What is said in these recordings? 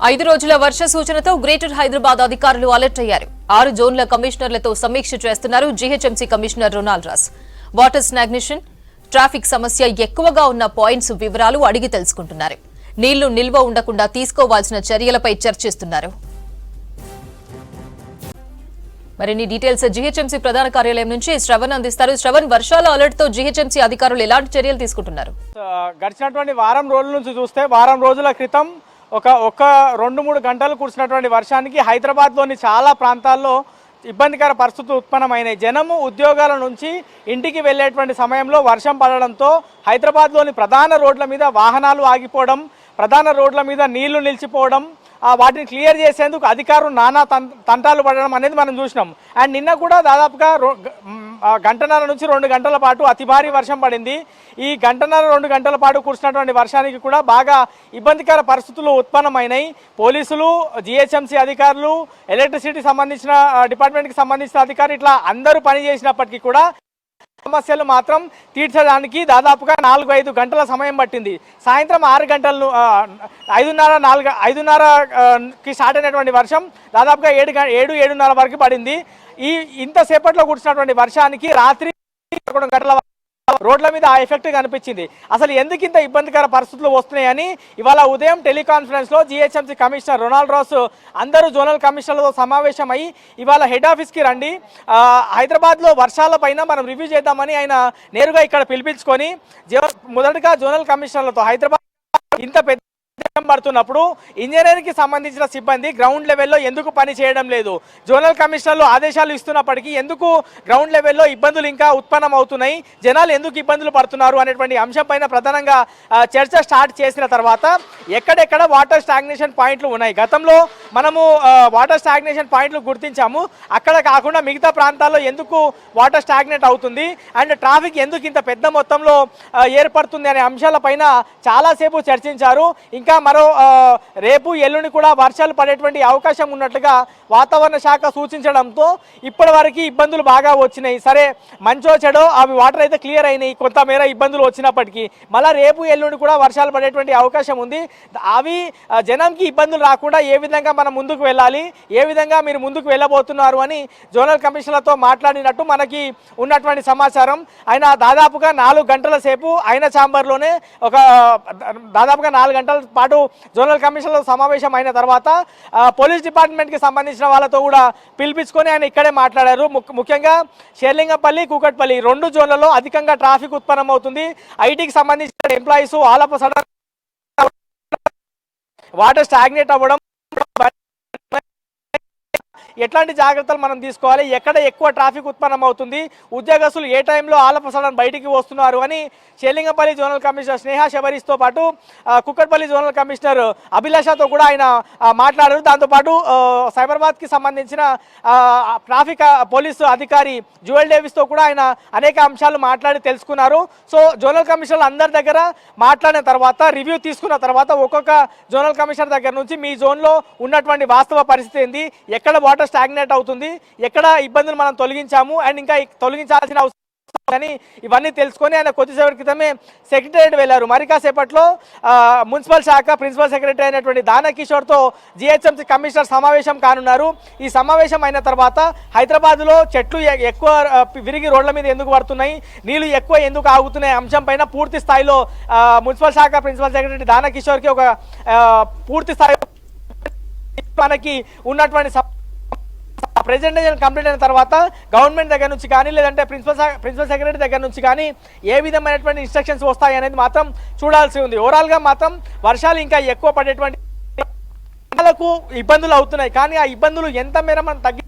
5 రోజుల వర్ష సూచనతో గ్రేటర్ హైదరాబాద్ అధికారులు అలర్ట్ అయ్యారు. 6 జోన్ల కమిషనర్లతో సమీక్ష చేస్తున్నారు GHMC commissioner Ronald Ross. Water stagnation, traffic సమస్య ఎక్కువగా ఉన్న పాయింట్స్ వివరాలు అడిగి తెలుసుకుంటున్నారు. నీళ్లు నిల్వ ఉండకుండా తీసుకోవాల్సిన చర్యలపై చర్చిస్తున్నారు. మరిన్ని డీటెయిల్స్ జీహెచ్ఎంసీ ప్రధాన కార్యాలయం నుంచి శ్రవణ్ అందిస్తారు. శ్రవణ్, వర్షాల అలర్ట్ తో జీహెచ్ఎంసీ అధికారులు ఎలాంటి చర్యలు తీసుకుంటున్నారు? గడిచినటువంటి వారం రోజుల నుంచి చూస్తే వారం రోజుల క్రితం ఒక 2-3 గంటలు కురిసినటువంటి వర్షానికి హైదరాబాద్లోని చాలా ప్రాంతాల్లో ఇబ్బందికర పరిస్థితులు ఉత్పన్నమైనాయి. జనము ఉద్యోగాల నుంచి ఇంటికి వెళ్లేటువంటి సమయంలో వర్షం పడడంతో హైదరాబాద్లోని ప్రధాన రోడ్ల మీద వాహనాలు ఆగిపోవడం, ప్రధాన రోడ్ల మీద నీళ్లు నిలిచిపోవడం, వాటిని క్లియర్ చేసేందుకు అధికారులు నానా తంటాలు పడడం అనేది మనం చూసినాం. అండ్ నిన్న కూడా దాదాపుగా 1.5 నుంచి 2 గంటల పాటు అతి భారీ వర్షం పడింది. ఈ 1.5-2 గంటల పాటు కురిసినటువంటి వర్షానికి కూడా బాగా ఇబ్బందికర పరిస్థితులు ఉత్పన్నమైనాయి. పోలీసులు, జీహెచ్ఎంసీ అధికారులు, ఎలక్ట్రిసిటీ సంబంధించిన డిపార్ట్మెంట్కి సంబంధించిన అధికారులు ఇట్లా అందరూ పనిచేసినప్పటికీ కూడా సమస్యలు మాత్రం తీర్చడానికి దాదాపుగా 4-5 గంటల సమయం పట్టింది. సాయంత్రం 6 గంటలు 5:30కి స్టార్ట్ అయినటువంటి వర్షం దాదాపుగా 7-7:30 వరకు పడింది. ఇంతసేపట్లో కురిసినటువంటి వర్షానికి రాత్రి 11 గంటల రోడ్ల మీద ఆ ఎఫెక్ట్ కనిపించింది. అసలు ఎందుకు ఇంత ఇబ్బందికర పరిస్థితులు వస్తున్నాయని ఇవాళ ఉదయం టెలికాన్ఫరెన్స్లో జీహెచ్ఎంసీ కమిషనర్ రొనాల్డ్ రాస్ అందరూ జోనల్ కమిషనర్లతో సమావేశమై ఇవాళ హెడ్ ఆఫీస్కి రండి, హైదరాబాద్లో వర్షాల పైన మనం రివ్యూ చేద్దామని ఆయన నేరుగా ఇక్కడ పిలిపించుకొని మొదటగా జోనల్ కమిషనర్లతో హైదరాబాద్ ఇంత పెద్ద పడుతున్నప్పుడు ఇంజనీరింగ్కి సంబంధించిన సిబ్బంది గ్రౌండ్ లెవెల్లో ఎందుకు పని చేయడం లేదు, జోనల్ కమిషనర్లు ఆదేశాలు ఇస్తున్నప్పటికీ ఎందుకు గ్రౌండ్ లెవెల్లో ఇబ్బందులు ఇంకా ఉత్పన్నం అవుతున్నాయి, జనాలు ఎందుకు ఇబ్బందులు పడుతున్నారు అనేటువంటి అంశం పైన ప్రధానంగా చర్చ స్టార్ట్ చేసిన తర్వాత ఎక్కడెక్కడ వాటర్ స్టాగ్నేషన్ పాయింట్లు ఉన్నాయి, గతంలో మనము వాటర్ స్టాగ్నేషన్ పాయింట్లు గుర్తించాము, అక్కడ కాకుండా మిగతా ప్రాంతాల్లో ఎందుకు వాటర్ స్టాగ్నేట్ అవుతుంది అండ్ ట్రాఫిక్ ఎందుకు ఇంత పెద్ద మొత్తంలో ఏర్పడుతుంది అనే అంశాలపైన చాలాసేపు చర్చించారు. ఇంకా మరో రేపు ఎల్లుండి కూడా వర్షాలు పడేటువంటి అవకాశం ఉన్నట్లుగా వాతావరణ శాఖ సూచించడంతో ఇప్పటి వరకు ఇబ్బందులు బాగా వచ్చినాయి. సరే, మంచో చెడో అవి వాటర్ అయితే క్లియర్ అయినాయి, కొంతమేర ఇబ్బందులు వచ్చినప్పటికీ మళ్ళీ రేపు ఎల్లుండి కూడా వర్షాలు పడేటువంటి అవకాశం ఉంది. అవి జనంకి ఇబ్బందులు రాకుండా ఏ విధంగా మనం ముందుకు వెళ్ళాలి, ఏ విధంగా మీరు ముందుకు వెళ్ళబోతున్నారు అని జోనల్ కమిషనర్లతో మాట్లాడినట్టు మనకి ఉన్నటువంటి సమాచారం. ఆయన దాదాపుగా 4 గంటల సేపు ఆయన ఛాంబర్లోనే దాదాపుగా 4 గంటల పాటు జోనల్ కమిషనర్ల సమావేశం అయిన తర్వాత పోలీస్ డిపార్ట్మెంట్కి సంబంధించిన వాళ్ళతో కూడా పిలిపించుకొని ఆయన ఇక్కడే మాట్లాడారు. ముఖ్యంగా షేర్లింగపల్లి, కూకట్పల్లి 2 జోన్లలో అధికంగా ట్రాఫిక్ ఉత్పన్నం అవుతుంది. ఐటీకి సంబంధించిన employees all of sudden water stagnate అవ్వడం, ఎట్లాంటి జాగ్రత్తలు మనం తీసుకోవాలి, ఎక్కడ ఎక్కువ ట్రాఫిక్ ఉత్పన్నం అవుతుంది, ఉద్యోగస్తులు ఏ టైంలో ఆల్ ఆఫ్ సడన్ బయటికి వస్తున్నారు అని షేర్లింగపల్లి జోనల్ కమిషనర్ స్నేహ శబరీస్తో పాటు కుక్కట్పల్లి జోనల్ కమిషనర్ అభిలాషతో కూడా ఆయన మాట్లాడారు. దాంతోపాటు సైబరాబాద్కి సంబంధించిన ట్రాఫిక్ పోలీసు అధికారి జువెల్ డేవిస్తో కూడా ఆయన అనేక అంశాలు మాట్లాడి తెలుసుకున్నారు. సో జోనల్ కమిషనర్లు అందరి దగ్గర మాట్లాడిన తర్వాత రివ్యూ తీసుకున్న తర్వాత ఒక్కొక్క జోనల్ కమిషనర్ దగ్గర నుంచి మీ జోన్లో ఉన్నటువంటి వాస్తవ పరిస్థితి ఏంది, ఎక్కడ వాటర్ స్టాగ్నేట్ అవుతుంది, ఎక్కడ ఇబ్బందులు మనం తొలగించాము అండ్ ఇంకా తొలగించాల్సిన అవసరం అని ఇవన్నీ తెలుసుకొని ఆయన కొద్దిసేపటి క్రితమే సెక్రటేరియట్ వెళ్లారు. మరి కాసేపట్లో మున్సిపల్ శాఖ ప్రిన్సిపల్ సెక్రటరీ అయినటువంటి దానకిషోర్తో జీహెచ్ఎంసీ కమిషనర్ సమావేశం కానున్నారు. ఈ సమావేశం అయిన తర్వాత హైదరాబాద్లో చెట్లు ఎక్కువ విరిగి రోడ్ల మీద ఎందుకు పడుతున్నాయి, నీళ్లు ఎక్కువ ఎందుకు ఆగుతున్నాయి అంశం పైన పూర్తి స్థాయిలో మున్సిపల్ శాఖ ప్రిన్సిపల్ సెక్రటరీ దానకిషోర్కి ఒక పూర్తి స్థాయి మనకి ఉన్నటువంటి ప్రెజెంటేషన్ కంప్లీట్ అయిన తర్వాత గవర్నమెంట్ దగ్గర నుంచి కానీ లేదంటే ప్రిన్సిపల్ సెక్రటరీ దగ్గర నుంచి కానీ ఏ విధమైనటువంటి ఇన్స్ట్రక్షన్స్ వస్తాయి అనేది మాత్రం చూడాల్సి ఉంది. ఓవరాల్గా మాత్రం వర్షాలు ఇంకా ఎక్కువ పడేటువంటి ఇబ్బందులు అవుతున్నాయి. కానీ ఆ ఇబ్బందులు ఎంత మేర మనం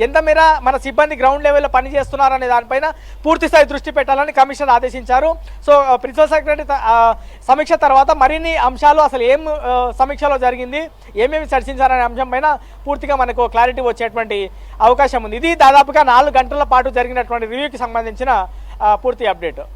ఎంత మేర మన సిబ్బంది గ్రౌండ్ లెవెల్లో పనిచేస్తున్నారు అనే దానిపైన పూర్తి స్థాయి దృష్టి పెట్టాలని కమిషనర్ ఆదేశించారు. సో ప్రిన్సిపల్ సెక్రటరీ సమీక్ష తర్వాత మరిన్ని అంశాలు అసలు ఏం సమీక్షలో జరిగింది, ఏమేమి చర్చించారనే అంశం పైన పూర్తిగా మనకు క్లారిటీ వచ్చేటువంటి అవకాశం ఉంది. ఇది దాదాపుగా 4 గంటల పాటు జరిగినటువంటి రివ్యూకి సంబంధించిన పూర్తి అప్డేట్.